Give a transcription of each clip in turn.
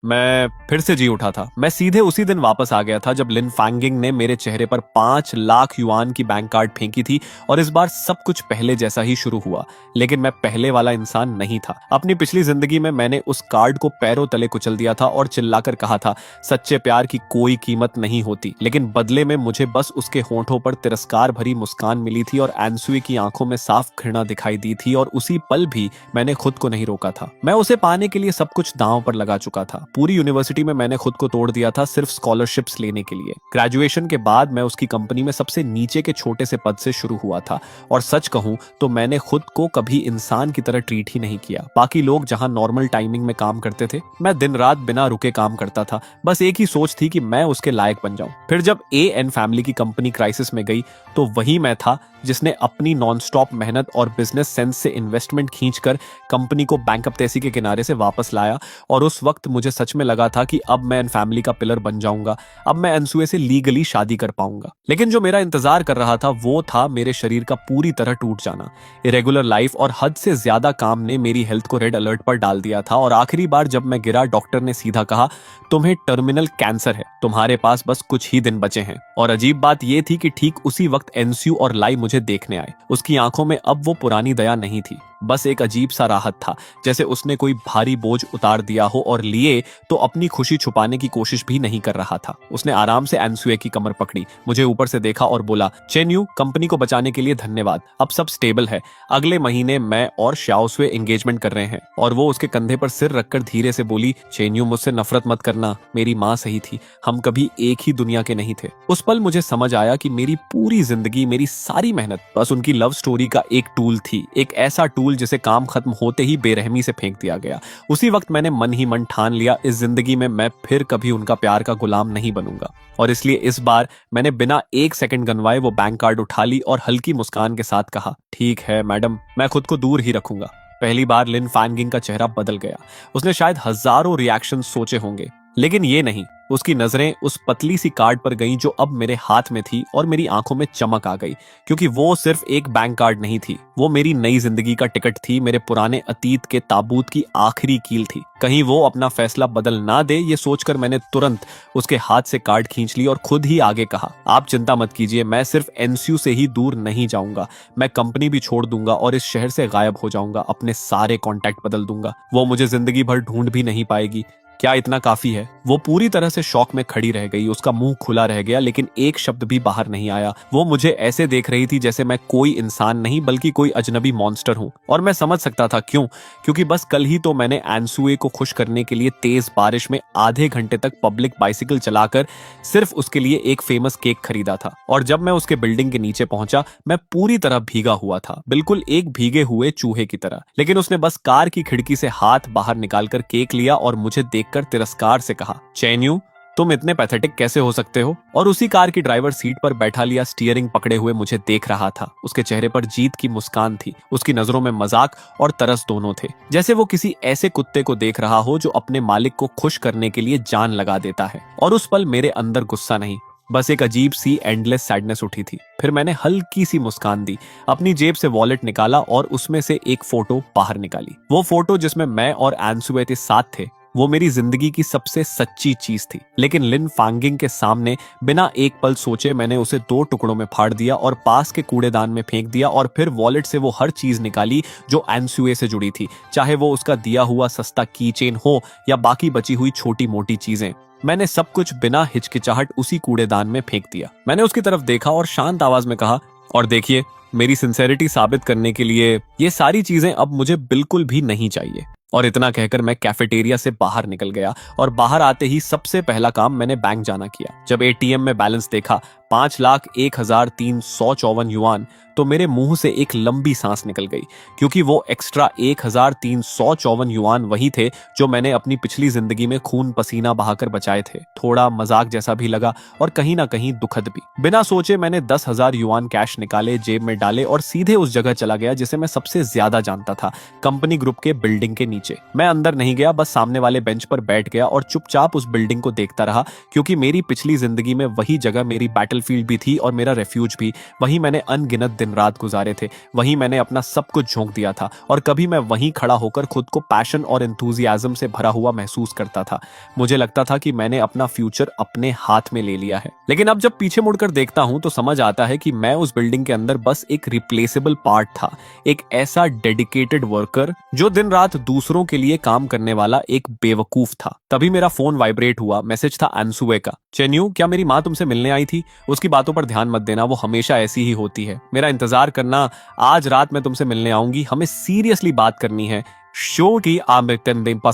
मैं फिर से जी उठा था। मैं सीधे उसी दिन वापस आ गया था जब लिन फैंगिंग ने मेरे चेहरे पर 5 लाख युआन की बैंक कार्ड फेंकी थी और इस बार सब कुछ पहले जैसा ही शुरू हुआ। लेकिन मैं पहले वाला इंसान नहीं था। अपनी पिछली जिंदगी में मैंने उस कार्ड को पैरों तले कुचल दिया था और चिल्लाकर कहा था, सच्चे प्यार की कोई कीमत नहीं होती। लेकिन बदले में मुझे बस उसके होंठों पर तिरस्कार भरी मुस्कान मिली थी और एनसुई की आंखों में साफ घृणा दिखाई दी थी और उसी पल भी मैंने खुद को नहीं रोका था। मैं उसे पाने के लिए सब कुछ दांव पर लगा चुका था। पूरी यूनिवर्सिटी में मैंने खुद को तोड़ दिया था सिर्फ स्कॉलरशिप्स लेने के लिए। ग्रेजुएशन के बाद मैं उसकी कंपनी में सबसे नीचे के छोटे से पद से शुरू हुआ था और सच कहूं तो मैंने खुद को कभी इंसान की तरह ट्रीट ही नहीं किया। बाकी लोग जहां नॉर्मल टाइमिंग में काम करते थे, मैं दिन रात बिना रुके काम करता था। बस एक ही सोच थी कि मैं उसके लायक बन जाऊं। फिर जब ए एन फैमिली की कंपनी क्राइसिस में गई तो वही मैं था जिसने अपनी नॉनस्टॉप मेहनत और बिजनेस सेंस से इन्वेस्टमेंट खींचकर कंपनी को बैंकरप्टेसी के किनारे से वापस लाया। और उस वक्त मुझे सच में लगा था कि अब मैं इन फैमिली का पिलर बन जाऊंगा, अब मैं एनसुए से लीगली शादी कर पाऊंगा। लेकिन जो मेरा इंतजार कर रहा था वो था मेरे शरीर का पूरी तरह टूट जाना। इरेगुलर लाइफ और हद से ज्यादा काम ने मेरी हेल्थ को रेड अलर्ट पर डाल दिया था और आखिरी बार जब मैं गिरा, डॉक्टर ने सीधा कहा, तुम्हें टर्मिनल कैंसर है, तुम्हारे पास बस कुछ ही दिन बचे हैं। और अजीब बात यह थी कि ठीक उसी वक्त एनसयू और लाई मुझे देखने आए। उसकी आंखों में अब वो पुरानी दया नहीं थी, बस एक अजीब सा राहत था, जैसे उसने कोई भारी बोझ उतार दिया हो और लिए तो अपनी खुशी छुपाने की कोशिश भी नहीं कर रहा था। उसने आराम से एनसुए की कमर पकड़ी, मुझे ऊपर से देखा और बोला, चेन्यू, कंपनी को बचाने के लिए धन्यवाद, अब सब स्टेबल है। अगले महीने मैं और श्याओसुए एंगेजमेंट कर रहे हैं। और वो उसके कंधे पर सिर रखकर धीरे से बोली, चेन्यू, मुझसे नफरत मत करना, मेरी माँ सही थी, हम कभी एक ही दुनिया के नहीं थे। उस पल मुझे समझ आया कि मेरी पूरी जिंदगी, मेरी सारी मेहनत बस उनकी लव स्टोरी का एक टूल थी, एक ऐसा टूल जिसे काम खत्म होते ही बेरहमी से फेंक दिया गया। उसी वक्त मैंने मन ही मन ठान लिया, इस जिंदगी में मैं फिर कभी उनका प्यार का गुलाम नहीं बनूंगा। और इसलिए इस बार मैंने बिना एक सेकंड गंवाए वो बैंक कार्ड उठा ली और हल्की मुस्कान के साथ कहा, ठीक है मैडम, मैं खुद को दूर ही रखूंगा। पहली बार लिन फैंगिंग का चेहरा बदल गया। उसने शायद हजारों रिएक्शन सोचे होंगे, लेकिन ये नहीं। उसकी नजरें उस पतली सी कार्ड पर गईं जो अब मेरे हाथ में थी और मेरी आंखों में चमक आ गई, क्योंकि वो सिर्फ एक बैंक कार्ड नहीं थी, वो मेरी नई जिंदगी का टिकट थी, मेरे पुराने अतीत के ताबूत की आखिरी कील थी। कहीं वो अपना फैसला बदल ना दे, ये सोचकर मैंने तुरंत उसके हाथ से कार्ड खींच ली और खुद ही आगे कहा, आप चिंता मत कीजिए, मैं सिर्फ एनसयू से ही दूर नहीं जाऊंगा, मैं कंपनी भी छोड़ दूंगा और इस शहर से गायब हो जाऊंगा, अपने सारे कॉन्टैक्ट बदल दूंगा, वो मुझे जिंदगी भर ढूंढ भी नहीं पाएगी। क्या इतना काफी है? वो पूरी तरह से शॉक में खड़ी रह गई, उसका मुंह खुला रह गया, लेकिन एक शब्द भी बाहर नहीं आया। वो मुझे ऐसे देख रही थी जैसे मैं कोई इंसान नहीं बल्कि कोई अजनबी मॉन्स्टर हूं। और मैं समझ सकता था क्यों, क्योंकि बस कल ही तो मैंने एनसुए को खुश करने के लिए तेज बारिश में आधे घंटे तक पब्लिक बाइसिकल चलाकर सिर्फ उसके लिए एक फेमस केक खरीदा था। और जब मैं उसके बिल्डिंग के नीचे पहुंचा, मैं पूरी तरह भीगा हुआ था, बिल्कुल एक भीगे हुए चूहे की तरह। लेकिन उसने बस कार की खिड़की से हाथ बाहर निकालकर केक लिया और मुझे देखकर तिरस्कार से कहा, चेन्यू, तुम इतने पैथेटिक कैसे हो सकते हो? और उसी कार की ड्राइवर सीट पर बैठा लिया स्टीयरिंग पकड़े हुए मुझे देख रहा था। उसके चेहरे पर जीत की मुस्कान थी, उसकी नजरों में मजाक और तरस दोनों थे, जैसे वो किसी ऐसे कुत्ते को देख रहा हो जो अपने मालिक को खुश करने के लिए जान लगा देता है। और उस पल मेरे अंदर गुस्सा नहीं, बस एक अजीब सी एंडलेस सैडनेस उठी थी। फिर मैंने हल्की सी मुस्कान दी, अपनी जेब से वॉलेट निकाला और उसमें से एक फोटो बाहर निकाली। वो फोटो जिसमें मैं और एनसुए के साथ थे, वो मेरी जिंदगी की सबसे सच्ची चीज थी। लेकिन लिन फैंगिंग के सामने बिना एक पल सोचे मैंने उसे 2 टुकड़ों में फाड़ दिया और पास के कूड़ेदान में फेंक दिया। और फिर वॉलेट से वो हर चीज निकाली जो एनसुए से जुड़ी थी, चाहे वो उसका दिया हुआ सस्ता की चेन हो या बाकी बची हुई छोटी मोटी चीजें। मैंने सब कुछ बिना हिचकिचाहट उसी कूड़ेदान में फेंक दिया। मैंने उसकी तरफ देखा और शांत आवाज में कहा, और देखिए, मेरी सिंसेरिटी साबित करने के लिए ये सारी चीजें अब मुझे बिल्कुल भी नहीं चाहिए। और इतना कहकर मैं कैफेटेरिया से बाहर निकल गया और बाहर आते ही सबसे पहला काम मैंने बैंक जाना किया। जब एटीएम में बैलेंस देखा 5,01,354 युआन, तो मेरे मुंह से एक लंबी सांस निकल गई, क्योंकि वो एक्स्ट्रा 1,354 युआन वही थे जो मैंने अपनी पिछली जिंदगी में खून पसीना बहाकर बचाए थे। थोड़ा मजाक जैसा भी लगा और कहीं ना कहीं दुखद भी। बिना सोचे मैंने 10,000 युआन कैश निकाले, जेब में डाले और सीधे उस जगह चला गया जिसे मैं सबसे ज्यादा जानता था, कंपनी ग्रुप के बिल्डिंग के नीचे। मैं अंदर नहीं गया, बस सामने वाले बेंच पर बैठ गया और चुपचाप उस बिल्डिंग को देखता रहा, क्योंकि मेरी पिछली जिंदगी में वही जगह मेरी बैटल फील्ड भी थी और मेरा रेफ्यूज भी। वहीं मैंने अनगिनत दिन रात गुजारे थे, वहीं मैंने अपना सब कुछ झोंक दिया था और कभी मैं वहीं खड़ा होकर खुद को पैशन और एंथुजियाज्म से भरा हुआ महसूस करता था। मुझे लगता था कि मैंने अपना फ्यूचर अपने हाथ में ले लिया है। लेकिन अब जब पीछे मुड़कर देखता हूं तो समझ आता है कि मैं उस बिल्डिंग के अंदर बस एक रिप्लेसेबल पार्ट था, एक ऐसा डेडिकेटेड वर्कर जो दिन रात दूसरों के लिए काम करने वाला एक बेवकूफ था। तभी मेरा फोन वाइब्रेट हुआ। मैसेज था एंसुए का। चेन्यू, क्या मेरी माँ तुमसे मिलने आई थी? उसकी बातों पर ध्यान मत देना, वो हमेशा ऐसी ही होती है। मेरा इंतजार करना, आज रात मैं तुमसे मिलने आऊंगी, हमें सीरियसली बात करनी है। शो की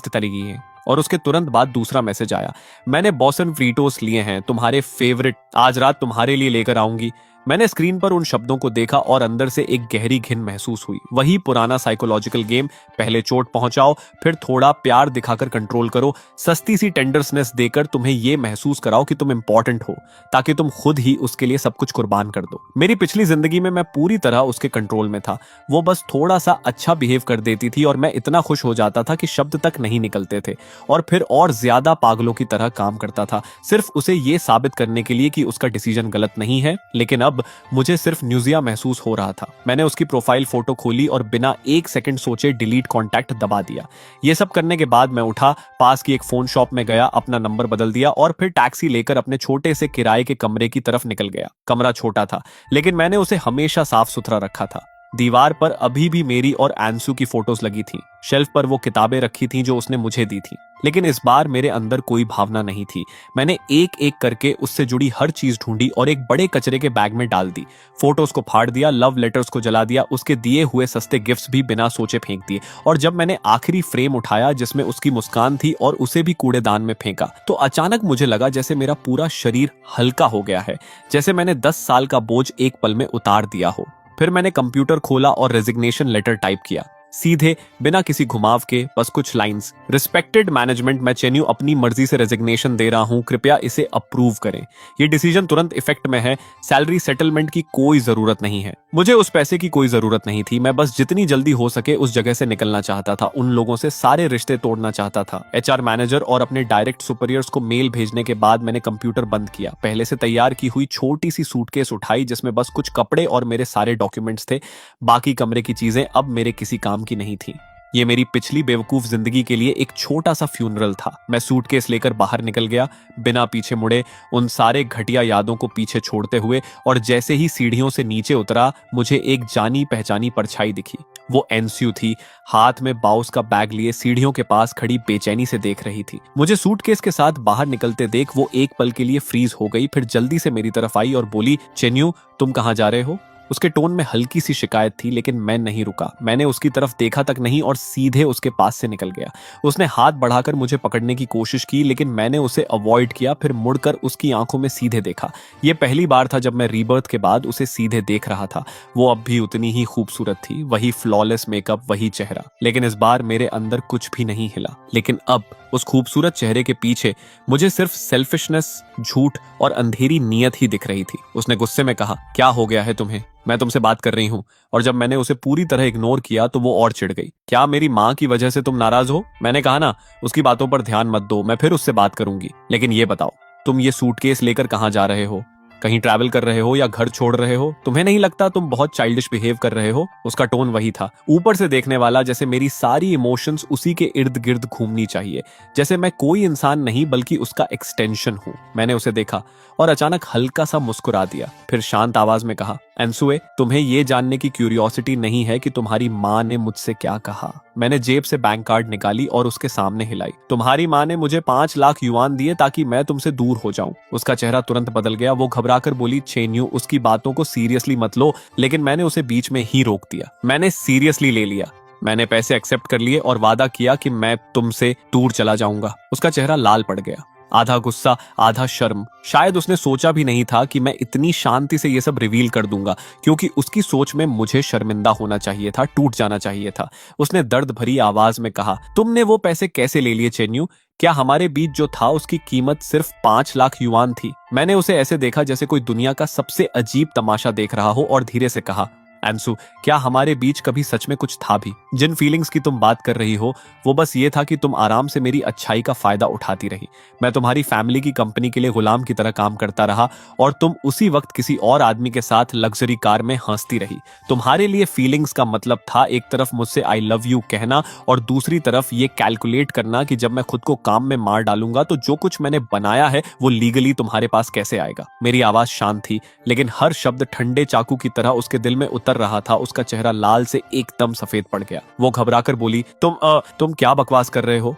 तरीकी है। और उसके तुरंत बाद दूसरा मैसेज आया, मैंने बॉसन फ्रीटोस लिए हैं, तुम्हारे फेवरेट, आज रात तुम्हारे लिए लेकर आऊंगी। मैंने स्क्रीन पर उन शब्दों को देखा और अंदर से एक गहरी घिन महसूस हुई। वही पुराना साइकोलॉजिकल गेम, पहले चोट पहुंचाओ, फिर थोड़ा प्यार दिखाकर कंट्रोल करो, सस्ती सी टेंडरनेस देकर तुम्हें यह महसूस कराओ कि तुम इंपॉर्टेंट हो, ताकि तुम खुद ही उसके लिए सब कुछ कुर्बान कर दो। मेरी पिछली जिंदगी में मैं पूरी तरह उसके कंट्रोल में था। वो बस थोड़ा सा अच्छा बिहेव कर देती थी और मैं इतना खुश हो जाता था कि शब्द तक नहीं निकलते थे, और फिर और ज्यादा पागलों की तरह काम करता था, सिर्फ उसे यह साबित करने के लिए कि उसका डिसीजन गलत नहीं है। लेकिन अब मुझे सिर्फ न्यूजिया महसूस हो रहा था। मैंने उसकी प्रोफाइल फोटो खोली और बिना एक सेकंड सोचे डिलीट कॉन्टैक्ट दबा दिया। ये सब करने के बाद मैं उठा, पास की एक फोन शॉप में गया, अपना नंबर बदल दिया और फिर टैक्सी लेकर अपने छोटे से किराए के कमरे की तरफ निकल गया। कमरा छोटा था, लेकिन मैंने उसे हमेशा साफ सुथरा रखा था। दीवार पर अभी भी मेरी और एंसू की फोटोज लगी थी। शेल्फ पर वो किताबें रखी थीं जो उसने मुझे दी थी। लेकिन इस बार मेरे अंदर कोई भावना नहीं थी। मैंने एक एक करके उससे जुड़ी हर चीज ढूंढी और एक बड़े कचरे के बैग में डाल दी। फोटोज को फाड़ दिया, लव लेटर्स को जला दिया, उसके दिए हुए सस्ते गिफ्ट्स भी बिना सोचे फेंक दिए। और जब मैंने आखिरी फ्रेम उठाया जिसमें उसकी मुस्कान थी और उसे भी कूड़ेदान में फेंका, तो अचानक मुझे लगा जैसे मेरा पूरा शरीर हल्का हो गया है, जैसे मैंने 10 साल का बोझ एक पल में उतार दिया हो। फिर मैंने कंप्यूटर खोला और रेजिग्नेशन लेटर टाइप किया, सीधे, बिना किसी घुमाव के, बस कुछ लाइंस। रिस्पेक्टेड मैनेजमेंट, मैं चेन्यू अपनी मर्जी से रेजिग्नेशन दे रहा हूं, कृपया इसे अप्रूव करें। ये डिसीजन तुरंत इफेक्ट में है, सैलरी सेटलमेंट की कोई जरूरत नहीं है। मुझे उस पैसे की कोई जरूरत नहीं थी। मैं बस जितनी जल्दी हो सके उस जगह से निकलना चाहता था, उन लोगों से सारे रिश्ते तोड़ना चाहता था। एचआर मैनेजर और अपने डायरेक्ट सुपीरियर्स को मेल भेजने के बाद मैंने कंप्यूटर बंद किया, पहले से तैयार की हुई छोटी सी सूटकेस उठाई जिसमें बस कुछ कपड़े और मेरे सारे डॉक्यूमेंट्स थे। बाकी कमरे की चीजें अब मेरे किसी काम की नहीं थी। ये मेरी पिछली बेवकूफ जिंदगी के लिए एक छोटा सा फ्यूनरल था। मैं सूटकेस लेकर बाहर निकल गया, बिना पीछे मुड़े, उन सारे घटिया यादों को पीछे छोड़ते हुए। और जैसे ही सीढ़ियों से नीचे उतरा, मुझे एक जानी पहचानी परछाई दिखी। वो एनस्यू थी, हाथ में बाउस का बैग लिए सीढ़ियों के पास खड़ी बेचैनी से देख रही थी। मुझे सूटकेस के साथ बाहर निकलते देख वो एक पल के लिए फ्रीज हो गई, फिर जल्दी से मेरी तरफ आई और बोली, चेन्यू, तुम कहाँ जा रहे हो? उसके टोन में हल्की सी शिकायत थी, लेकिन मैं नहीं रुका। मैंने उसकी तरफ देखा तक नहीं और सीधे उसके पास से निकल गया। उसने हाथ बढ़ाकर मुझे पकड़ने की कोशिश की, लेकिन मैंने उसे अवॉइड किया, फिर मुड़कर उसकी आंखों में सीधे देखा। यह पहली बार था जब मैं रीबर्थ के बाद उसे सीधे देख रहा था। वो अब भी उतनी ही खूबसूरत थी, वही फ्लॉलेस मेकअप, वही चेहरा, लेकिन इस बार मेरे अंदर कुछ भी नहीं हिला। लेकिन अब उस खूबसूरत चेहरे के पीछे मुझे सिर्फ सेल्फिशनेस, झूठ और अंधेरी नीयत ही दिख रही थी। उसने गुस्से में कहा, क्या हो गया है तुम्हें? मैं तुमसे बात कर रही हूँ। और जब मैंने उसे पूरी तरह इग्नोर किया तो वो और चिढ़ गई। क्या मेरी माँ की वजह से तुम नाराज हो? मैंने कहा ना, उसकी बातों पर ध्यान मत दो, मैं फिर उससे बात करूंगी। लेकिन ये बताओ, तुम ये सूटकेस लेकर कहाँ जा रहे हो? कहीं ट्रैवल कर रहे हो या घर छोड़ रहे हो? तुम्हें नहीं लगता तुम बहुत चाइल्डिश बिहेव कर रहे हो? उसका टोन वही था, ऊपर से देखने वाला, जैसे मेरी सारी इमोशंस उसी के इर्द गिर्द घूमनी चाहिए, जैसे मैं कोई इंसान नहीं बल्कि उसका एक्सटेंशन हूं। मैंने उसे देखा और अचानक हल्का सा मुस्कुरा दिया, फिर शांत आवाज में कहा, एंसुए, तुम्हें यह जानने की क्यूरियोसिटी नहीं है कि तुम्हारी माँ ने मुझसे क्या कहा? मैंने जेब से बैंक कार्ड निकाली और उसके सामने हिलाई। तुम्हारी माँ ने मुझे 5 लाख युआन दिए ताकि मैं तुमसे दूर हो जाऊं। उसका चेहरा तुरंत बदल गया। वो घबराकर बोली, चेन्यू, उसकी बातों को सीरियसली मत लो। लेकिन मैंने उसे बीच में ही रोक दिया। मैंने सीरियसली ले लिया। मैंने पैसे एक्सेप्ट कर लिए और वादा किया कि मैं तुमसे दूर चला जाऊंगा। उसका चेहरा लाल पड़ गया, आधा गुस्सा आधा शर्म। शायद उसने सोचा भी नहीं था कि मैं इतनी शांति से ये सब रिवील कर दूंगा, क्योंकि उसकी सोच में मुझे शर्मिंदा होना चाहिए था, टूट जाना चाहिए था। उसने दर्द भरी आवाज में कहा, तुमने वो पैसे कैसे ले लिए चेन्यू? क्या हमारे बीच जो था उसकी कीमत सिर्फ 5 लाख युआन थी? मैंने उसे ऐसे देखा जैसे कोई दुनिया का सबसे अजीब तमाशा देख रहा हो और धीरे से कहा, अंशु, क्या हमारे बीच कभी सच में कुछ था भी? जिन फीलिंग्स की तुम बात कर रही हो वो बस ये था कि तुम आराम से मेरी अच्छाई का फायदा उठाती रही। मैं तुम्हारी फैमिली की कंपनी के लिए गुलाम की तरह काम करता रहा और तुम उसी वक्त किसी और आदमी के साथ लग्जरी कार में हंसती रही। तुम्हारे लिए फीलिंग्स का मतलब था एक तरफ मुझसे आई लव यू कहना और दूसरी तरफ ये कैलकुलेट करना कि जब मैं खुद को काम में मार डालूंगा तो जो कुछ मैंने बनाया है वो लीगली तुम्हारे पास कैसे आएगा। मेरी आवाज शांत थी लेकिन हर शब्द ठंडे चाकू की तरह उसके दिल में उतर रहा था। उसका चेहरा लाल से एकदम सफेद पड़ गया। वो घबराकर बोली, तुम क्या बकवास कर रहे हो?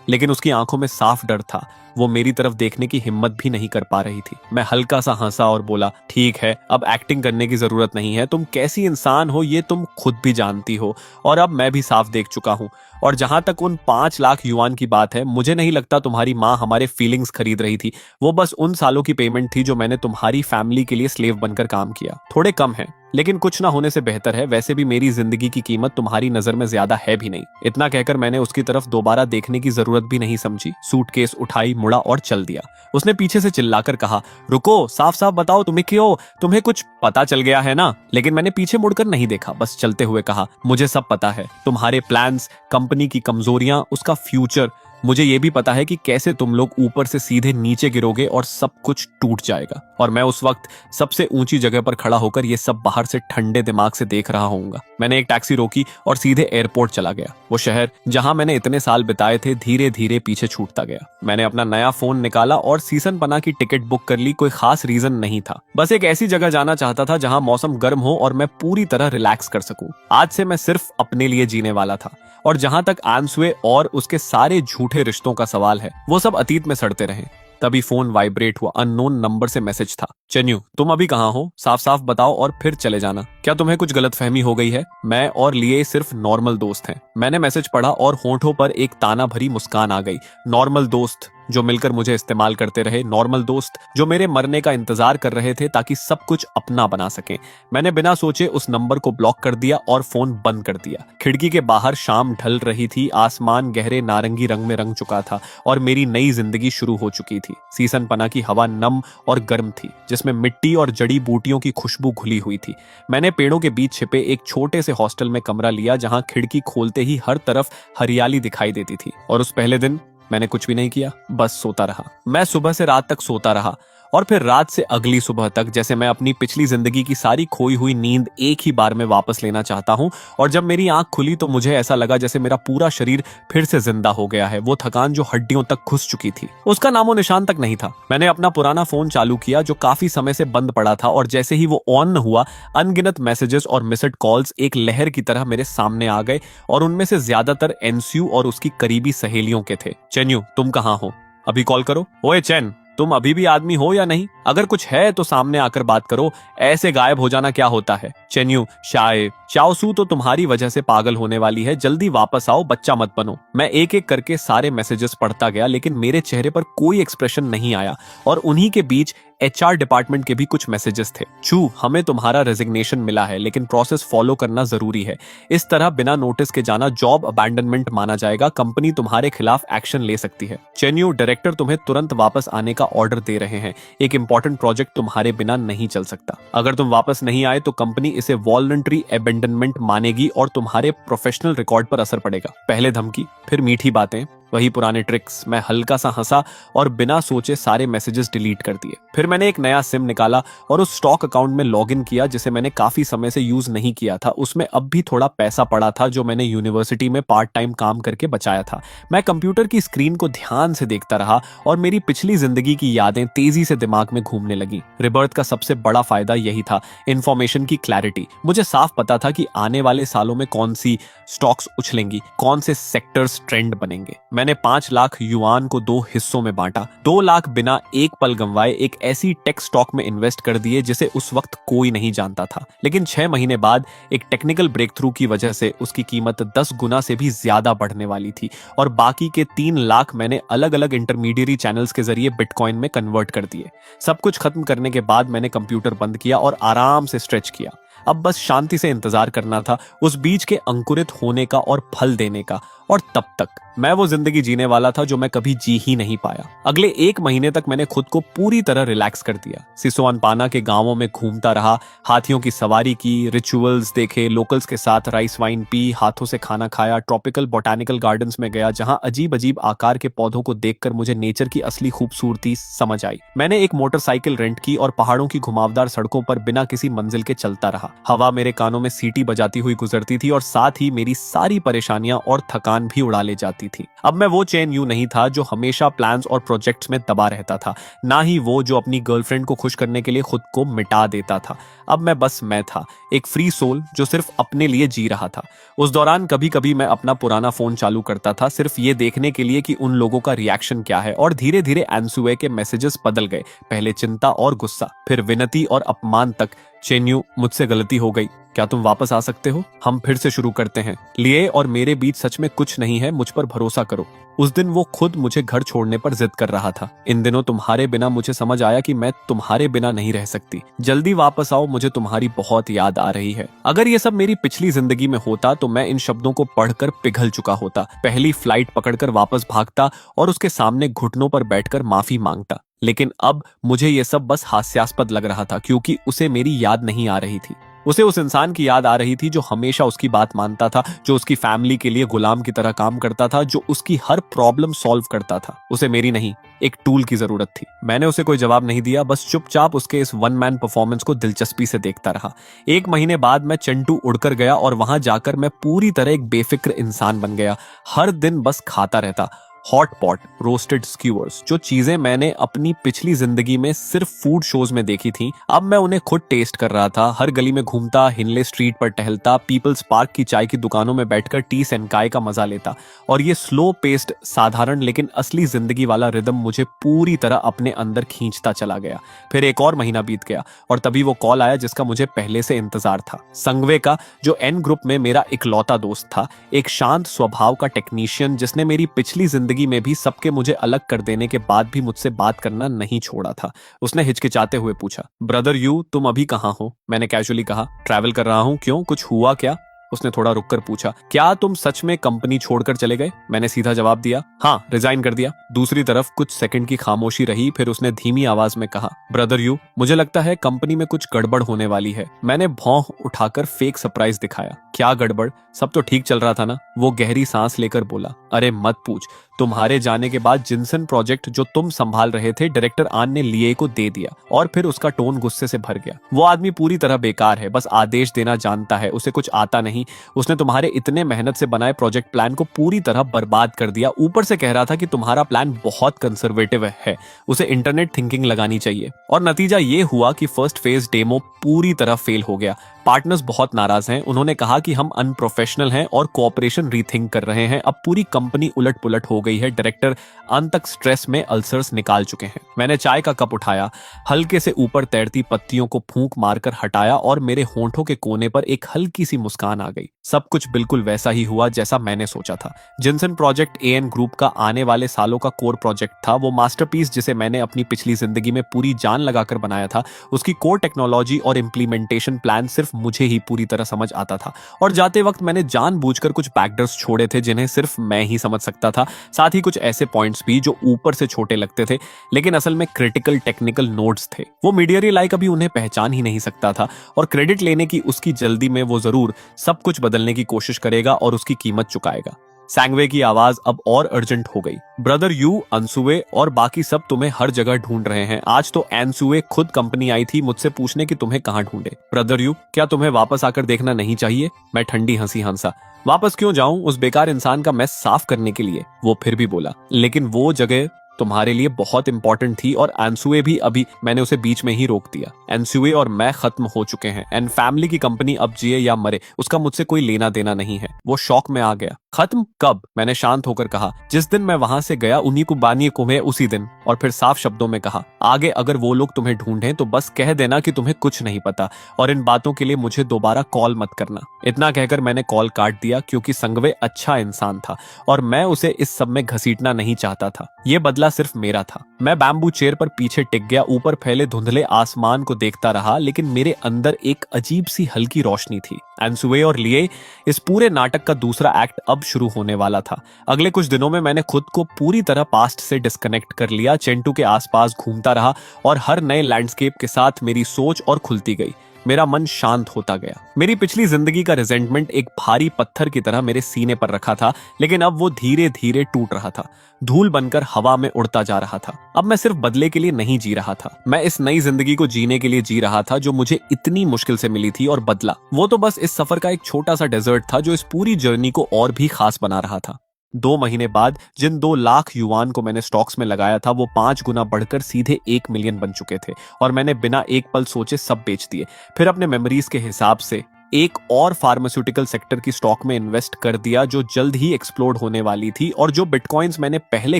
लेकिन उसकी आंखों में साफ डर था। वो मेरी तरफ देखने की हिम्मत भी नहीं कर पा रही थी। मैं हल्का सा हंसा और बोला, ठीक है, अब एक्टिंग करने की जरूरत नहीं है। तुम कैसी इंसान हो ये तुम खुद भी जानती हो और अब मैं भी साफ देख चुका हूँ। और जहां तक उन 5 लाख युआन की बात है, मुझे नहीं लगता तुम्हारी माँ हमारे फीलिंग्स खरीद रही थी। वो बस उन सालों की पेमेंट थी जो मैंने तुम्हारी फैमिली के लिए स्लेव बनकर काम किया। थोड़े कम है लेकिन कुछ ना होने से बेहतर है। वैसे भी मेरी जिंदगी की कीमत तुम्हारी नजर में ज्यादा है भी नहीं। इतना कहकर मैंने उसकी तरफ दोबारा देखने की जरूरत भी नहीं समझी। सूटकेस उठाई, मुड़ा और चल दिया। उसने पीछे से चिल्लाकर कहा, रुको, साफ साफ बताओ तुम्हें कुछ पता चल गया है ना? लेकिन मैंने पीछे मुड़कर नहीं देखा, बस चलते हुए कहा, मुझे सब पता है। तुम्हारे प्लान्स, कंपनी की कमजोरियां, उसका फ्यूचर। मुझे ये भी पता है कि कैसे तुम लोग ऊपर से सीधे नीचे गिरोगे और सब कुछ टूट जाएगा। और मैं उस वक्त सबसे ऊंची जगह पर खड़ा होकर ये सब बाहर से ठंडे दिमाग से देख रहा होऊंगा। मैंने एक टैक्सी रोकी और सीधे एयरपोर्ट चला गया। वो शहर जहां मैंने इतने साल बिताए थे धीरे धीरे पीछे छूटता गया। मैंने अपना नया फोन निकाला और सीसनपना की टिकट बुक कर ली। कोई खास रीजन नहीं था, बस एक ऐसी जगह जाना चाहता था जहां मौसम गर्म हो और मैं पूरी तरह रिलैक्स कर सकूं। आज से मैं सिर्फ अपने लिए जीने वाला था। और जहां तक आंसुए और उसके सारे झूठे रिश्तों का सवाल है, वो सब अतीत में सड़ते रहे। तभी फोन वाइब्रेट हुआ। अननोन नंबर से मैसेज था। चेन्यू, तुम अभी कहाँ हो? साफ साफ बताओ और फिर चले जाना। क्या तुम्हें कुछ गलतफहमी हो गई है? मैं और लिए सिर्फ नॉर्मल दोस्त हैं। मैंने मैसेज पढ़ा और होंठों पर एक ताना भरी मुस्कान आ गई। नॉर्मल दोस्त जो मिलकर मुझे इस्तेमाल करते रहे, नॉर्मल दोस्त जो मेरे मरने का इंतजार कर रहे थे ताकि सब कुछ अपना बना सके। मैंने बिना सोचे उस नंबर को ब्लॉक कर दिया और फोन बंद कर दिया। खिड़की के बाहर शाम ढल रही थी। आसमान गहरे नारंगी रंग में रंग चुका था और मेरी नई जिंदगी शुरू हो चुकी थी। सीसनपना की हवा नम और गर्म थी जिसमें मिट्टी और जड़ी बूटियों की खुशबू घुली हुई थी। मैंने पेड़ों के बीच छिपे एक छोटे से हॉस्टल में कमरा लिया जहां खिड़की खोलते ही हर तरफ हरियाली दिखाई देती थी। और उस पहले दिन मैंने कुछ भी नहीं किया, बस सोता रहा। मैं सुबह से रात तक सोता रहा और फिर रात से अगली सुबह तक, जैसे मैं अपनी पिछली जिंदगी की सारी खोई हुई नींद एक ही बार में वापस लेना चाहता हूं। और जब मेरी आंख खुली तो मुझे ऐसा लगा जैसे मेरा पूरा शरीर फिर से जिंदा हो गया है। वो थकान जो हड्डियों तक घुस चुकी थी, उसका नामो निशान तक नहीं था। मैंने अपना पुराना फोन चालू किया जो काफी समय से बंद पड़ा था और जैसे ही वो ऑन हुआ, अनगिनत मैसेजेस और मिस्ड कॉल्स एक लहर की तरह मेरे सामने आ गए और उनमें से ज्यादातर एनस्यू और उसकी करीबी सहेलियों के थे। चेन्यू, तुम कहाँ हो? अभी कॉल करो। ओए चैन, तुम अभी भी आदमी हो या नहीं? अगर कुछ है तो सामने आकर बात करो। ऐसे गायब हो जाना क्या होता है? चेन्यू, शाय चाओसू तो तुम्हारी वजह से पागल होने वाली है। जल्दी वापस आओ, बच्चा मत बनो। मैं एक एक करके सारे मैसेजेस पढ़ता गया लेकिन मेरे चेहरे पर कोई एक्सप्रेशन नहीं आया। और उन्हीं के बीच एचआर डिपार्टमेंट के भी कुछ मैसेजेस थे। चू, हमें तुम्हारा रेजिग्नेशन मिला है लेकिन प्रोसेस फॉलो करना जरूरी है। इस तरह बिना नोटिस के जाना जॉब अबैंडनमेंट माना जाएगा। कंपनी तुम्हारे खिलाफ एक्शन ले सकती है। चेन्यू, डायरेक्टर तुम्हें तुरंत वापस आने का ऑर्डर दे रहे हैं। एक इंपॉर्टेंट प्रोजेक्ट तुम्हारे बिना नहीं चल सकता। अगर तुम वापस नहीं आए तो कंपनी इसे वॉलंटरी अबैंडनमेंट मानेगी और तुम्हारे प्रोफेशनल रिकॉर्ड पर असर पड़ेगा। पहले धमकी, फिर मीठी बातें, वही पुराने ट्रिक्स। मैं हल्का सा हंसा और बिना सोचे सारे मैसेजेस डिलीट कर दिए। फिर मैंने एक नया सिम निकाला और उस स्टॉक अकाउंट में लॉगिन किया जिसे मैंने काफी समय से यूज नहीं किया था। उसमें अब भी थोड़ा पैसा पड़ा था जो मैंने यूनिवर्सिटी में पार्ट टाइम काम करके बचाया था। मैं कंप्यूटर की स्क्रीन को ध्यान से देखता रहा और मेरी पिछली जिंदगी की यादें तेजी से दिमाग में घूमने लगी। रिबर्थ का सबसे बड़ा फायदा यही था, इंफॉर्मेशन की क्लैरिटी। मुझे साफ पता था कि आने वाले सालों में कौन सी स्टॉक्स उछलेंगी, कौन से सेक्टर्स ट्रेंड बनेंगे। मैंने 5 लाख युआन को 2 हिस्सों में बांटा। 2 लाख बिना एक पल गंवाए एक ऐसी टेक स्टॉक में इन्वेस्ट कर दिए जिसे उस वक्त कोई नहीं जानता था। लेकिन 6 महीने बाद एक टेक्निकल ब्रेक थ्रू की वजह से उसकी कीमत 10 गुना से भी ज्यादा बढ़ने वाली थी। और बाकी के 3 लाख मैंने अलग अलग इंटरमीडियरी चैनल्स के जरिए बिटकॉइन में कन्वर्ट कर दिए। सब कुछ खत्म करने के बाद मैंने कंप्यूटर बंद किया और आराम से स्ट्रेच किया। अब बस शांति से इंतजार करना था उस बीज के अंकुरित होने का और फल देने का। और तब तक मैं वो जिंदगी जीने वाला था जो मैं कभी जी ही नहीं पाया। अगले 1 महीने तक मैंने खुद को पूरी तरह रिलैक्स कर दिया। सिसोअनपाना के गांवों में घूमता रहा, हाथियों की सवारी की, रिचुअल्स देखे, लोकल्स के साथ राइस वाइन पी, हाथों से खाना खाया, ट्रॉपिकल बोटानिकल गार्डन्स में गया जहां अजीब अजीब आकार के पौधों को देखकर मुझे नेचर की असली खूबसूरती समझ आई। मैंने एक मोटरसाइकिल रेंट की और पहाड़ों की घुमावदार सड़कों पर बिना किसी मंजिल के चलता रहा। हवा मेरे कानों में सीटी बजाती हुई गुजरती थी और साथ ही मेरी सारी परेशानियां और थकान भी उड़ा ले जाती थी। अब मैं वो चेन यू नहीं था जो हमेशा प्लान्स और प्रोजेक्ट्स में दबा रहता था, ना ही वो जो अपनी गर्लफ्रेंड को खुश करने के लिए खुद को मिटा देता था। अब मैं था, एक फ्री सोल जो सिर्फ अपने लिए जी रहा था। उस दौरान कभी कभी मैं अपना पुराना फोन चालू करता था, सिर्फ ये देखने के लिए कि उन लोगों का रिएक्शन क्या है। और धीरे धीरे एनसुए के मैसेजेस बदल गए, पहले चिंता और गुस्सा, फिर विनती और अपमान तक। चेन्यू, मुझसे गलती हो गई, क्या तुम वापस आ सकते हो? हम फिर से शुरू करते हैं। लिए और मेरे बीच सच में कुछ नहीं है, मुझ पर भरोसा करो। उस दिन वो खुद मुझे घर छोड़ने पर जिद कर रहा था। इन दिनों तुम्हारे बिना मुझे समझ आया कि मैं तुम्हारे बिना नहीं रह सकती। जल्दी वापस आओ, मुझे तुम्हारी बहुत याद आ रही है। अगर ये सब मेरी पिछली जिंदगी में होता तो मैं इन शब्दों को पढ़कर पिघल चुका होता, पहली फ्लाइट पकड़कर वापस भागता और उसके सामने घुटनों पर बैठकर माफी मांगता। लेकिन अब मुझे ये सब बस हास्यास्पद लग रहा था, क्योंकि उसे मेरी याद नहीं आ रही थी। उसे उस इंसान की याद आ रही थी जो हमेशा उसकी बात मानता था, जो उसकी फैमिली के लिए गुलाम की तरह काम करता था, जो उसकी हर प्रॉब्लम सॉल्व करता था। उसे मेरी नहीं, एक टूल की जरूरत थी। मैंने उसे कोई जवाब नहीं दिया, बस चुपचाप उसके इस वन मैन परफॉर्मेंस को दिलचस्पी से देखता रहा। 1 महीने बाद मैं चंटू उड़कर गया और वहां जाकर मैं पूरी तरह एक बेफिक्र इंसान बन गया। हर दिन बस खाता रहता। हॉट पॉट, रोस्टेड स्क्यूअर्स, जो चीजें मैंने अपनी पिछली जिंदगी में सिर्फ फूड शोज में देखी थी, अब मैं उन्हें खुद टेस्ट कर रहा था। हर गली में घूमता, हिनले स्ट्रीट पर टहलता, पीपल्स पार्क की चाय की दुकानों में बैठकर टी सेनकाई का मजा लेता। और ये स्लो पेस्ड, साधारण लेकिन असली जिंदगी वाला रिदम मुझे पूरी तरह अपने अंदर खींचता चला गया। फिर 1 और महीना बीत गया और तभी वो कॉल आया जिसका मुझे पहले से इंतजार था। संगवे का, जो एन ग्रुप में मेरा इकलौता दोस्त था, एक शांत स्वभाव का टेक्नीशियन जिसने मेरी पिछली जिंदगी में भी सबके मुझे अलग कर देने के बाद भी मुझसे बात करना नहीं छोड़ा था। उसने हिचकिचाते हुए पूछा, ब्रदर यू, तुम अभी कहाँ हो? मैंने कैजुअली कहा, ट्रैवल कर रहा हूँ। क्यों, कुछ हुआ क्या? उसने थोड़ा रुककर पूछा, क्या तुम सच में कंपनी छोड़कर चले गए? मैंने सीधा जवाब दिया, हाँ, रिजाइन कर दिया। दूसरी तरफ कुछ सेकंड की खामोशी रही, फिर उसने धीमी आवाज में कहा, ब्रदर यू, मुझे लगता है कंपनी में कुछ गड़बड़ होने वाली है। मैंने भौं उठाकर फेक सरप्राइज दिखाया। क्या गड़बड़? सब तो ठीक चल रहा था ना? वो गहरी सांस लेकर बोला, अरे मत पूछ, तुम्हारे जाने के बाद जिनसन प्रोजेक्ट जो तुम संभाल रहे थे, डायरेक्टर आन ने लिए को दे दिया। और फिर उसका टोन गुस्से से भर गया। वो आदमी पूरी तरह बेकार है, बस आदेश देना जानता है, उसे कुछ आता नहीं। उसने तुम्हारे इतने मेहनत से बनाए प्रोजेक्ट प्लान को पूरी तरह बर्बाद कर दिया। ऊपर से कह रहा था कि तुम्हारा प्लान बहुत कंजर्वेटिव है, उसे इंटरनेट थिंकिंग लगानी चाहिए। और नतीजा ये हुआ कि फर्स्ट फेज डेमो पूरी तरह फेल हो गया। पार्टनर्स बहुत नाराज हैं। उन्होंने कहा कि हम अनप्रोफेशनल हैं और कोऑपरेशन रीथिंक कर रहे हैं। अब पूरी कंपनी उलट पुलट हो गई है। डायरेक्टर अंत तक स्ट्रेस में अल्सर्स निकाल चुके हैं। मैंने चाय का कप उठाया, हल्के से ऊपर तैरती पत्तियों को फूंक मारकर हटाया और मेरे होंठों के कोने पर एक हल्की सी मुस्कान आ गई। सब कुछ बिल्कुल वैसा ही हुआ जैसा मैंने सोचा था। जिनसन प्रोजेक्ट एएन ग्रुप का आने वाले सालों का कोर प्रोजेक्ट था। वो मास्टरपीस जिसे मैंने अपनी पिछली जिंदगी में पूरी जान लगाकर बनाया था, उसकी कोर टेक्नोलॉजी और इम्प्लीमेंटेशन प्लान सिर्फ मुझे ही पूरी तरह समझ आता था। और जाते वक्त मैंने जानबूझकर कुछ बैकडोर्स छोड़े थे जिन्हें सिर्फ मैं ही समझ सकता था। साथ ही कुछ ऐसे पॉइंट्स भी जो ऊपर से छोटे लगते थे लेकिन असल में क्रिटिकल टेक्निकल नोड्स थे। वो मीडियरी लाइक अभी उन्हें पहचान ही नहीं सकता था और क्रेडिट लेने की उसकी जल्दी में वो जरूर सब कुछ बदलने की कोशिश करेगा और उसकी कीमत चुकाएगा। सैंगवे की आवाज अब और अर्जेंट हो गई। ब्रदर यू, अनसुए और बाकी सब तुम्हें हर जगह ढूंढ रहे हैं। आज तो एनसुए खुद कंपनी आई थी मुझसे पूछने कि तुम्हें कहां ढूंढे। ब्रदर यू, क्या तुम्हें वापस आकर देखना नहीं चाहिए? मैं ठंडी हंसी हंसा। वापस क्यों जाऊं उस बेकार इंसान का मैस साफ करने के लिए? वो फिर भी बोला, लेकिन वो जगह तुम्हारे लिए बहुत इंपॉर्टेंट थी और एनसुए भी। अभी मैंने उसे बीच में ही रोक दिया। एनसुए और मैं खत्म हो चुके हैं। एन फैमिली की कंपनी अब जिए या मरे उसका मुझसे कोई लेना देना नहीं है। वो शौक में आ गया। खत्म कब? मैंने शांत होकर कहा, जिस दिन मैं वहां से गया उन्हीं को बानिए कुम्हे उसी दिन। और फिर साफ शब्दों में कहा, आगे अगर वो लोग तुम्हें ढूंढें तो बस कह देना कि तुम्हें कुछ नहीं पता और इन बातों के लिए मुझे दोबारा कॉल मत करना। इतना कहकर मैंने कॉल काट दिया क्योंकि संगवे अच्छा इंसान था और मैं उसे इस सब में घसीटना नहीं चाहता था। ये बदला बदला सिर्फ मेरा था। मैं बैम्बू चेयर पर पीछे टिक गया, ऊपर फैले धुंधले आसमान को देखता रहा, लेकिन मेरे अंदर एक अजीब सी हल्की रोशनी थी। एनसुए और लिए, इस पूरे नाटक का दूसरा एक्ट अब शुरू होने वाला था। अगले कुछ दिनों में मैंने खुद को पूरी तरह पास्ट से डिस्कनेक्ट कर लिया, चेंटू के आसपास घूमता रहा और हर नए लैंडस्केप के साथ मेरी सोच और खुलती गई। मेरा मन शांत होता गया। मेरी पिछली जिंदगी का रिजेंटमेंट एक भारी पत्थर की तरह मेरे सीने पर रखा था, लेकिन अब वो धीरे धीरे टूट रहा था, धूल बनकर हवा में उड़ता जा रहा था। अब मैं सिर्फ बदले के लिए नहीं जी रहा था, मैं इस नई जिंदगी को जीने के लिए जी रहा था जो मुझे इतनी मुश्किल से मिली थी। और बदला, वो तो बस इस सफर का एक छोटा सा डेजर्ट था जो इस पूरी जर्नी को और भी खास बना रहा था। 2 महीने बाद जिन 2 लाख युआन को मैंने स्टॉक्स में लगाया था, वो 5 गुना बढ़कर सीधे 1 मिलियन बन चुके थे और मैंने बिना एक पल सोचे सब बेच दिए। फिर अपने मेमोरीज के हिसाब से एक और फार्मास्यूटिकल सेक्टर की स्टॉक में इन्वेस्ट कर दिया जो जल्द ही एक्सप्लोड होने वाली थी, और जो बिटकॉइंस मैंने पहले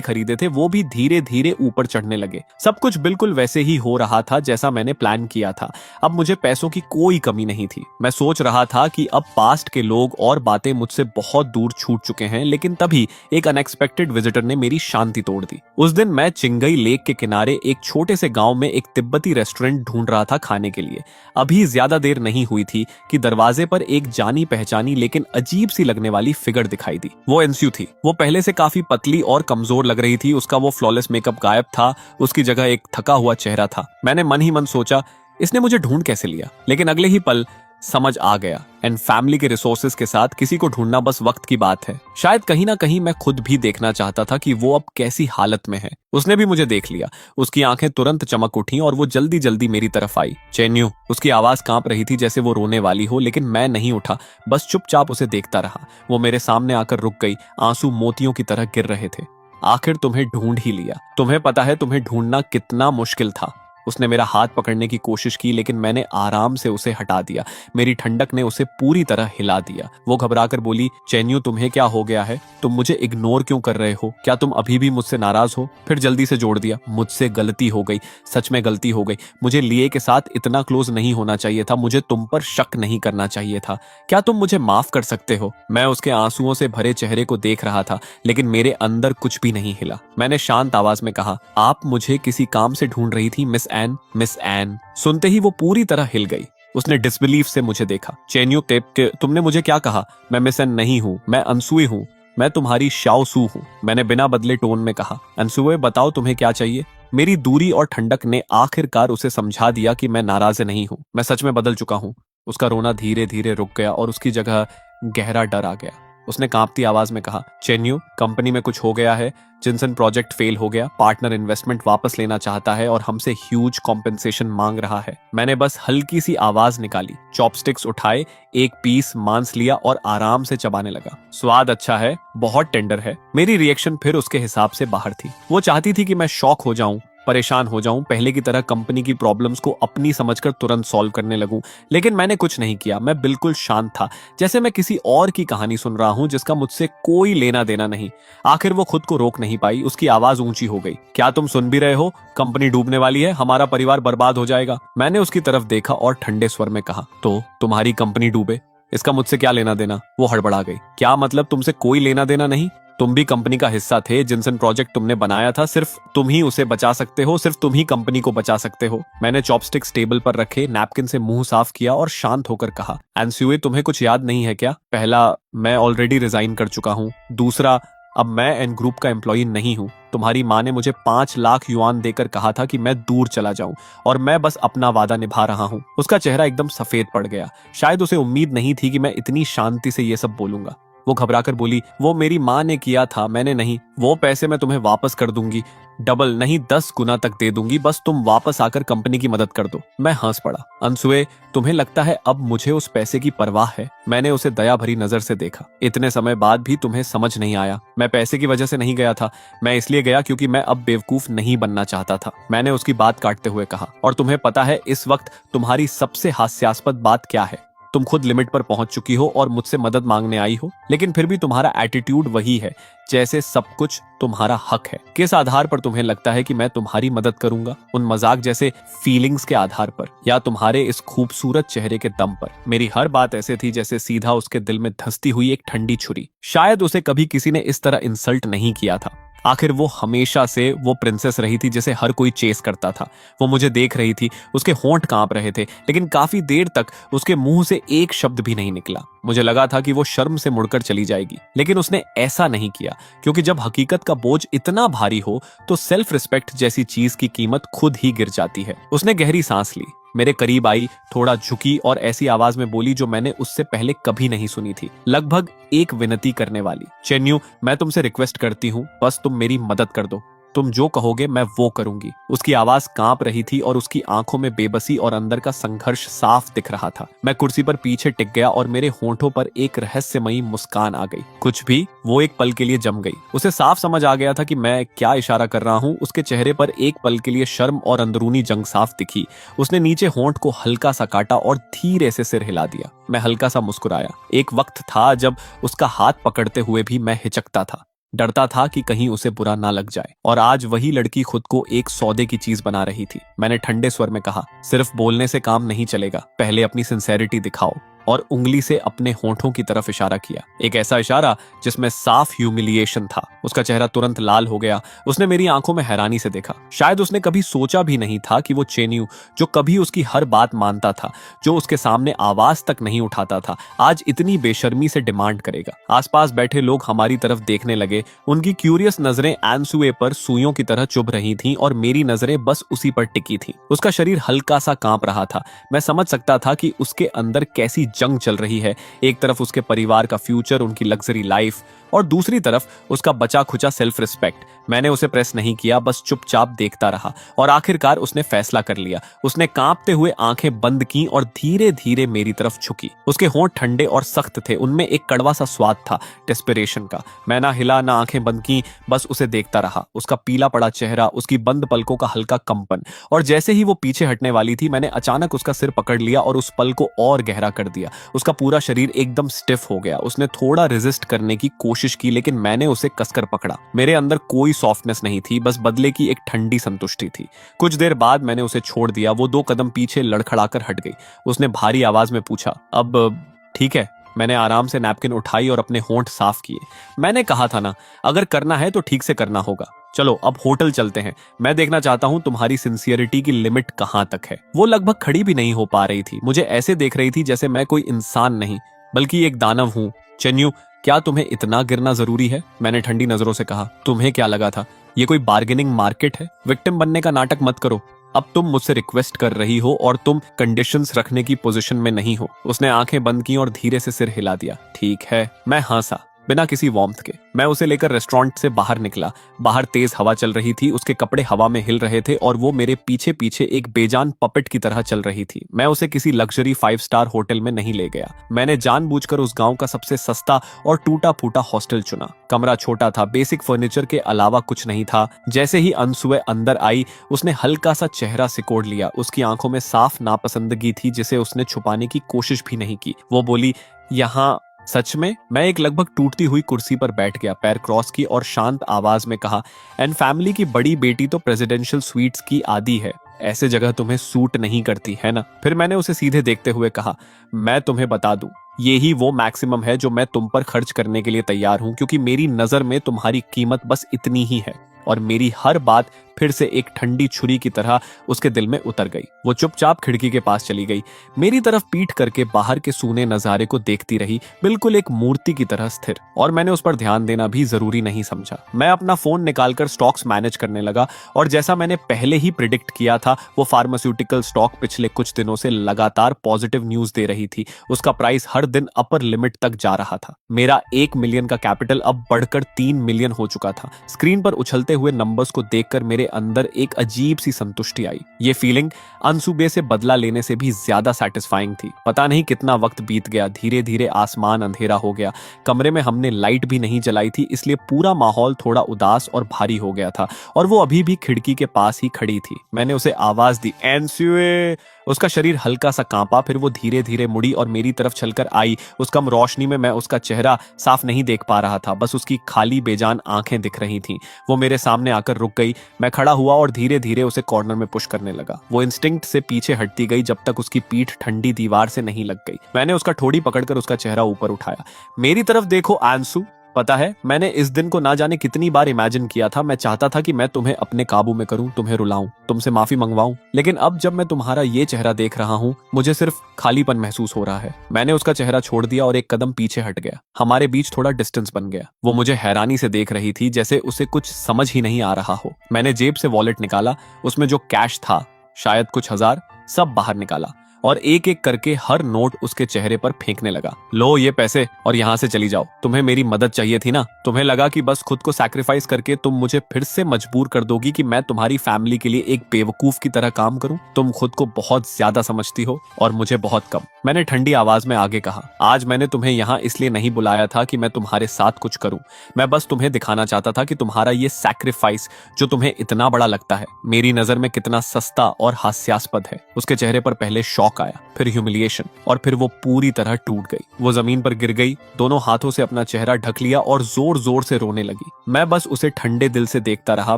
खरीदे थे वो भी धीरे धीरे ऊपर चढ़ने लगे। सब कुछ बिल्कुल वैसे ही हो रहा था जैसा मैंने प्लान किया था। अब मुझे पैसों की कोई कमी नहीं थी। मैं सोच रहा था कि अब पास्ट के लोग और बातें मुझसे बहुत दूर छूट चुके हैं, लेकिन तभी एक अनएक्सपेक्टेड विजिटर ने मेरी शांति तोड़ दी। उस दिन मैं चिंगई लेक के किनारे एक छोटे से गांव में एक तिब्बती रेस्टोरेंट ढूंढ रहा था खाने के लिए। अभी ज्यादा देर नहीं हुई थी कि दरवाजे पर एक जानी पहचानी लेकिन अजीब सी लगने वाली फिगर दिखाई दी। वो एनस्यू थी। वो पहले से काफी पतली और कमजोर लग रही थी। उसका वो फ्लॉलेस मेकअप गायब था, उसकी जगह एक थका हुआ चेहरा था। मैंने मन ही मन सोचा, इसने मुझे ढूंढ कैसे लिया? लेकिन अगले ही पल समझ आ गया, एंड फैमिली के रिसोर्सेज के साथ किसी को ढूंढना बस वक्त की बात है। शायद कहीं ना कहीं मैं खुद भी देखना चाहता था कि वो अब कैसी हालत में है। उसने भी मुझे देख लिया। उसकी आंखें तुरंत चमक उठी और वो जल्दी जल्दी मेरी तरफ आई। चेन्यू, उसकी आवाज कांप रही थी जैसे वो रोने वाली हो, लेकिन मैं नहीं उठा, बस चुपचाप उसे देखता रहा। वो मेरे सामने आकर रुक गई, आंसू मोतियों की तरह गिर रहे थे। आखिर तुम्हें ढूंढ ही लिया। तुम्हें पता है तुम्हें ढूंढना कितना मुश्किल था। उसने मेरा हाथ पकड़ने की कोशिश की, लेकिन मैंने आराम से उसे हटा दिया। मेरी ठंडक ने उसे पूरी तरह हिला दिया। वो घबराकर बोली, चेन्यू तुम्हें क्या हो गया है? तुम मुझे इग्नोर क्यों कर रहे हो? क्या तुम अभी भी मुझसे नाराज हो? फिर जल्दी से जोड़ दिया, मुझसे गलती हो गई, सच में गलती हो गई। मुझे लिए के साथ इतना क्लोज नहीं होना चाहिए था। मुझे तुम पर शक नहीं करना चाहिए था। क्या तुम मुझे माफ कर सकते हो? मैं उसके आंसुओं से भरे चेहरे को देख रहा था, लेकिन मेरे अंदर कुछ भी नहीं हिला। मैंने शांत आवाज में कहा, आप मुझे किसी काम से ढूंढ रही थी मिस एन। सुनते ही वो पूरी तरह हिल गई। उसने डिसबिलीफ से मुझे देखा। चेन्यू, तुमने मुझे क्या कहा? मैं मिस एन नहीं हूं, मैं अनसुई हूं। मैं तुम्हारी शाओ सू हूं, मैंने बिना बदले टोन में कहा। अनसुए, बताओ तुम्हें क्या चाहिए? मेरी दूरी और ठंडक ने आखिरकार उसे समझा दिया कि मैं नाराज नहीं हूं। मैं सच में बदल चुका हूं। उसका रोना धीरे धीरे रुक गया और उसकी जगह गहरा डर आ गया। उसने कांपती आवाज में कहा, चेन्यू, कंपनी में कुछ हो गया है। जिनसन प्रोजेक्ट फेल हो गया, पार्टनर इन्वेस्टमेंट वापस लेना चाहता है और हमसे ह्यूज कॉम्पेंसेशन मांग रहा है। मैंने बस हल्की सी आवाज निकाली, चॉपस्टिक्स उठाए, एक पीस मांस लिया और आराम से चबाने लगा। स्वाद अच्छा है, बहुत टेंडर है। मेरी रिएक्शन फिर उसके हिसाब से बाहर थी। वो चाहती थी कि मैं शॉक हो जाऊं, परेशान हो जाऊं, पहले की तरह कंपनी की प्रॉब्लम्स को अपनी समझकर तुरंत सॉल्व करने लगूं। लेकिन मैंने कुछ नहीं किया। मैं बिल्कुल शांत था, जैसे मैं किसी और की कहानी सुन रहा हूं जिसका मुझसे कोई लेना देना नहीं। आखिर वो खुद को रोक नहीं पाई। उसकी आवाज ऊंची हो गई, क्या तुम सुन भी रहे हो? कंपनी डूबने वाली है, हमारा परिवार बर्बाद हो जाएगा। मैंने उसकी तरफ देखा और ठंडे स्वर में कहा, तो तुम्हारी कंपनी डूबे, इसका मुझसे क्या लेना देना? वो हड़बड़ा गई। क्या मतलब तुमसे कोई लेना देना नहीं? तुम भी कंपनी का हिस्सा थे। जिनसन प्रोजेक्ट तुमने बनाया था, सिर्फ तुम ही उसे बचा सकते हो, सिर्फ तुम ही कंपनी को बचा सकते हो। मैंने चॉपस्टिक्स टेबल पर रखे, नैपकिन से मुंह साफ किया और शांत होकर कहा, एनस्युए, तुम्हें कुछ याद नहीं है क्या? पहला, मैं ऑलरेडी रिजाइन कर चुका हूँ। दूसरा, अब मैं एन ग्रुप का एम्प्लॉई नहीं हूँ। तुम्हारी माँ ने मुझे 5 लाख युआन देकर कहा था कि मैं दूर चला जाऊं, और मैं बस अपना वादा निभा रहा हूँ। उसका चेहरा एकदम सफेद पड़ गया। शायद उसे उम्मीद नहीं थी कि मैं इतनी शांति से ये सब बोलूंगा। वो घबराकर बोली, वो मेरी माँ ने किया था, मैंने नहीं। वो पैसे मैं तुम्हें वापस कर दूंगी, डबल नहीं 10 गुना तक दे दूंगी, बस तुम वापस आकर कंपनी की मदद कर दो। मैं हंस पड़ा। अनसुए, तुम्हें लगता है अब मुझे उस पैसे की परवाह है? मैंने उसे दया भरी नजर से देखा। इतने समय बाद भी तुम्हें समझ नहीं आया? मैं पैसे की वजह से नहीं गया था, मैं इसलिए गया क्योंकि मैं अब बेवकूफ नहीं बनना चाहता था। मैंने उसकी बात काटते हुए कहा, और तुम्हें पता है इस वक्त तुम्हारी सबसे हास्यास्पद बात क्या है? तुम खुद लिमिट पर पहुंच चुकी हो और मुझसे मदद मांगने आई हो, लेकिन फिर भी तुम्हारा एटीट्यूड वही है, जैसे सब कुछ तुम्हारा हक है। किस आधार पर तुम्हें लगता है कि मैं तुम्हारी मदद करूंगा? उन मजाक जैसे फीलिंग्स के आधार पर, या तुम्हारे इस खूबसूरत चेहरे के दम पर? मेरी हर बात ऐसे थी जैसे सीधा उसके दिल में धंसती हुई एक ठंडी छुरी। शायद उसे कभी किसी ने इस तरह इंसल्ट नहीं किया था। आखिर वो हमेशा से वो प्रिंसेस रही थी जिसे हर कोई चेस करता था। वो मुझे देख रही थी, उसके होंठ कांप रहे थे, लेकिन काफी देर तक उसके मुंह से एक शब्द भी नहीं निकला। मुझे लगा था कि वो शर्म से मुड़कर चली जाएगी, लेकिन उसने ऐसा नहीं किया, क्योंकि जब हकीकत का बोझ इतना भारी हो तो सेल्फ रिस्पेक्ट जैसी चीज की कीमत खुद ही गिर जाती है। उसने गहरी सांस ली, मेरे करीब आई, थोड़ा झुकी और ऐसी आवाज में बोली जो मैंने उससे पहले कभी नहीं सुनी थी, लगभग एक विनती करने वाली। चेन्यू, मैं तुमसे रिक्वेस्ट करती हूँ, बस तुम मेरी मदद कर दो। तुम जो कहोगे मैं वो करूंगी। उसकी आवाज कांप रही थी और उसकी आंखों में बेबसी और अंदर का संघर्ष साफ दिख रहा था। मैं कुर्सी पर पीछे टिक गया और मेरे होंठों पर एक रहस्यमयी मुस्कान आ गई। कुछ भी, वो एक पल के लिए जम गई। उसे साफ समझ आ गया था कि मैं क्या इशारा कर रहा हूँ। उसके चेहरे पर एक पल के लिए शर्म और अंदरूनी जंग साफ दिखी। उसने नीचे होंठ को हल्का सा काटा और धीरे से सिर हिला दिया। मैं हल्का सा मुस्कुराया। एक वक्त था जब उसका हाथ पकड़ते हुए भी मैं हिचकता था, डरता था कि कहीं उसे बुरा ना लग जाए, और आज वही लड़की खुद को एक सौदे की चीज बना रही थी। मैंने ठंडे स्वर में कहा, सिर्फ बोलने से काम नहीं चलेगा, पहले अपनी सिंसेरिटी दिखाओ, और उंगली से अपने होंठों की तरफ इशारा किया, एक ऐसा इशारा जिसमें साफ ह्यूमिलिएशन था। उसका चेहरा तुरंत लाल हो गया। उसने मेरी आंखों में हैरानी से देखा। शायद उसने कभी सोचा भी नहीं था कि वो चेन्यू, जो कभी उसकी हर बात मानता था, जो उसके सामने आवाज तक नहीं उठाता था, आज इतनी बेशर्मी से डिमांड करेगा। आसपास बैठे लोग हमारी तरफ देखने लगे। उनकी क्यूरियस नजरें एनसुए पर सुइयों की तरह चुभ रही थीं और मेरी नजरें बस उसी पर टिकी थीं। उसका शरीर हल्का सा कांप रहा था। मैं समझ सकता था कि उसके अंदर कैसी जंग चल रही है। एक तरफ उसके परिवार का फ्यूचर, उनकी लग्जरी लाइफ, और दूसरी तरफ उसका बचा खुचा सेल्फ रिस्पेक्ट। मैंने उसे प्रेस नहीं किया, बस चुपचाप देखता रहा, और आखिरकार उसने फैसला कर लिया। उसने कांपते हुए आंखें बंद की और धीरे धीरे मेरी तरफ झुकी। उसके होंठ ठंडे और सख्त थे, उनमें एक कड़वा सा स्वाद था, डेस्परेशन का। मैं ना हिला ना आंखें बंद की, बस उसे देखता रहा। उसका पीला पड़ा चेहरा, उसकी बंद पलकों का हल्का कंपन, और जैसे ही वो पीछे हटने वाली थी, मैंने अचानक उसका सिर पकड़ लिया और उस पल को और गहरा कर दिया। उसका पूरा शरीर एकदम स्टिफ हो गया। उसने थोड़ा रेजिस्ट करने की कोशिश की, लेकिन मैंने उसे कसकर पकड़ा। मेरे अंदर कोई सॉफ्टनेस नहीं थी, बस बदले की एक ठंडी संतुष्टि थी। कुछ देर बाद मैंने उसे छोड़ दिया। वो 2 कदम पीछे लड़खड़ाकर हट गई। उसने भारी आवाज में पूछा, अब ठीक है? मैंने आराम से नैपकिन उठाई और अपने होंठ साफ किए। मैंने कहा था ना, अगर करना है तो ठीक से करना होगा। चलो अब होटल चलते हैं। मैं देखना चाहता हूं तुम्हारी सिंसियरिटी की लिमिट कहां तक है। वो लगभग खड़ी भी नहीं हो पा रही थी। मुझे ऐसे देख रही थी जैसे मैं कोई इंसान नहीं, बल्कि एक दानव हूं। चेन्यू, क्या तुम्हें इतना गिरना जरूरी है? मैंने ठंडी नजरों से कहा। तुम्हें क्या लगा था ये कोई बार्गेनिंग मार्केट है? विक्टिम बनने का नाटक मत करो। अब तुम मुझसे रिक्वेस्ट कर रही हो और तुम कंडीशंस रखने की पोजीशन में नहीं हो। उसने आंखें बंद की और धीरे से सिर हिला दिया। ठीक है। मैं हंसा, बिना किसी वार्मथ के। मैं उसे लेकर रेस्टोरेंट से बाहर निकला। बाहर तेज हवा चल रही थी, उसके कपड़े हवा में हिल रहे थे और वो मेरे पीछे पीछे एक बेजान पपेट की तरह चल रही थी। मैं उसे किसी लग्जरी 5 स्टार होटल में नहीं ले गया। मैंने जानबूझकर उस गांव का सबसे सस्ता और टूटा फूटा हॉस्टल चुना। कमरा छोटा था, बेसिक फर्नीचर के अलावा कुछ नहीं था। जैसे ही अनसुए अंदर आई, उसने हल्का सा चेहरा सिकोड़ लिया। उसकी आंखों में साफ नापसंदगी थी, जिसे उसने छुपाने की कोशिश भी नहीं की। वो बोली, यहाँ सच में? मैं एक लगभग टूटती हुई कुर्सी पर बैठ गया, पैर क्रॉस की और शांत आवाज में कहा, एंड फैमिली की बड़ी बेटी तो प्रेसिडेंशियल स्वीट्स की आदी है। ऐसे जगह तुम्हें सूट नहीं करती है ना? फिर मैंने उसे सीधे देखते हुए कहा, मैं तुम्हें बता दूं, ये ही वो मैक्सिमम है जो मैं तुम पर खर्च करने के लिए तैयार हूं, क्योंकि मेरी नजर में तुम्हारी कीमत बस इतनी ही है। और मेरी हर बात फिर से एक ठंडी छुरी की तरह उसके दिल में उतर गई। वो चुपचाप खिड़की के पास चली गई, मेरी तरफ पीठ करके बाहर के सूने नजारे को देखती रही, बिल्कुल एक मूर्ति की तरह स्थिर। और मैंने उस पर ध्यान देना भी जरूरी नहीं समझा। मैं अपना फोन निकालकर स्टॉक्स मैनेज करने लगा, और जैसा मैंने पहले ही प्रिडिक्ट किया था, वो फार्मास्यूटिकल स्टॉक पिछले कुछ दिनों से लगातार पॉजिटिव न्यूज दे रही थी। उसका प्राइस हर दिन अपर लिमिट तक जा रहा था। मेरा 1 मिलियन का कैपिटल अब बढ़कर 3 मिलियन हो चुका था। स्क्रीन पर उछलते हुए नंबर्स को देखकर मेरे अंदर एक अजीब सी संतुष्टि आई। ये फीलिंग अनसुबे से बदला लेने से भी ज्यादा सैटिस्फाइंग थी। पता नहीं कितना वक्त बीत गया, धीरे धीरे आसमान अंधेरा हो गया। कमरे में हमने लाइट भी नहीं जलाई थी, इसलिए पूरा माहौल थोड़ा उदास और भारी हो गया था, और वो अभी भी खिड़की के पास ही खड़ी थी। मैंने उसे आवाज दी, एनसुए। उसका शरीर हल्का सा कांपा, फिर वो धीरे धीरे मुड़ी और मेरी तरफ चलकर आई। उस कम रोशनी में मैं उसका चेहरा साफ नहीं देख पा रहा था, बस उसकी खाली बेजान आंखें दिख रही थीं। वो मेरे सामने आकर रुक गई। मैं खड़ा हुआ और धीरे धीरे उसे कॉर्नर में पुश करने लगा। वो इंस्टिंक्ट से पीछे हटती गई जब तक उसकी पीठ ठंडी दीवार से नहीं लग गई। मैंने उसका ठोड़ी पकड़कर उसका चेहरा ऊपर उठाया। मेरी तरफ देखो आंसू, पता है, मैंने इस दिन को ना जाने कितनी बार इमेजिन किया था। मैं चाहता था कि मैं तुम्हें अपने काबू में करूं, तुम्हें रुलाऊं, तुमसे माफी मंगवाऊं। लेकिन अब जब मैं तुम्हारा ये चेहरा देख रहा हूं, मुझे सिर्फ खालीपन महसूस हो रहा है। मैंने उसका चेहरा छोड़ दिया और एक कदम पीछे हट गया। हमारे बीच थोड़ा डिस्टेंस बन गया। वो मुझे हैरानी से देख रही थी, जैसे उसे कुछ समझ ही नहीं आ रहा हो। मैंने जेब से वॉलेट निकाला, उसमें जो कैश था, शायद कुछ हजार, सब बाहर निकाला और एक एक करके हर नोट उसके चेहरे पर फेंकने लगा। लो ये पैसे और यहाँ से चली जाओ। तुम्हें मेरी मदद चाहिए थी ना? तुम्हें लगा कि बस खुद को सैक्रिफाइस करके तुम मुझे फिर से मजबूर कर दोगी कि मैं तुम्हारी फैमिली के लिए एक बेवकूफ की तरह काम करूं? तुम खुद को बहुत ज्यादा समझती हो और मुझे बहुत कम। मैंने ठंडी आवाज में आगे कहा, आज मैंने तुम्हें यहाँ इसलिए नहीं बुलाया था कि मैं तुम्हारे साथ कुछ करूं। मैं बस तुम्हें दिखाना चाहता था कि तुम्हारा ये सैक्रिफाइस जो तुम्हें इतना बड़ा लगता है, मेरी नजर में कितना सस्ता और हास्यास्पद है। उसके चेहरे पर पहले शॉक आया, फिर ह्यूमिलिएशन, और फिर वो पूरी तरह टूट गई। वो जमीन पर गिर गई, दोनों हाथों से अपना चेहरा ढक लिया और जोर जोर से रोने लगी। मैं बस उसे ठंडे दिल से देखता रहा।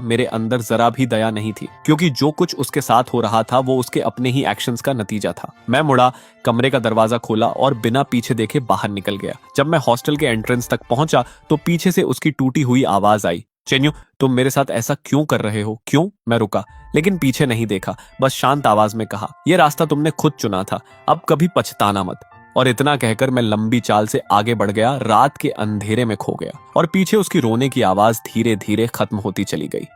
मेरे अंदर जरा भी दया नहीं थी, क्योंकि जो कुछ उसके साथ हो रहा था वो उसके अपने ही एक्शंस का नतीजा था। मैं मुड़ा, कमरे का दरवाजा खोला और बिना पीछे देखे बाहर निकल गया। जब मैं हॉस्टल के एंट्रेंस तक पहुंचा तो पीछे से उसकी टूटी हुई आवाज आई, चेन्यू, तुम मेरे साथ ऐसा क्यों कर रहे हो? क्यों? मैं रुका, लेकिन पीछे नहीं देखा, बस शांत आवाज में कहा, यह रास्ता तुमने खुद चुना था, अब कभी पछताना मत। और इतना कहकर मैं लंबी चाल से आगे बढ़ गया, रात के अंधेरे में खो गया और पीछे उसकी रोने की आवाज धीरे धीरे खत्म होती चली गई।